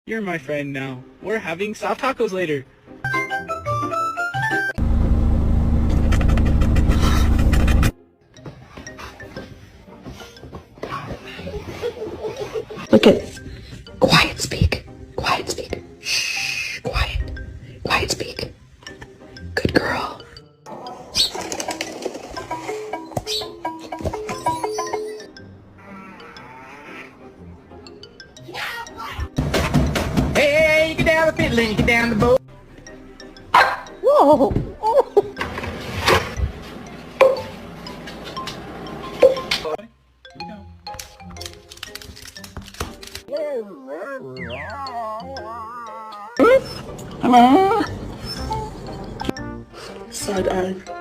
You're my friend now. We're having soft tacos later. Look at... Quiet speak. Quiet speak. Shh. Quiet. Quiet speak. Good girl. Hey, get down the fiddling, get down the boat. Whoa. Oh. Hello. Side eye.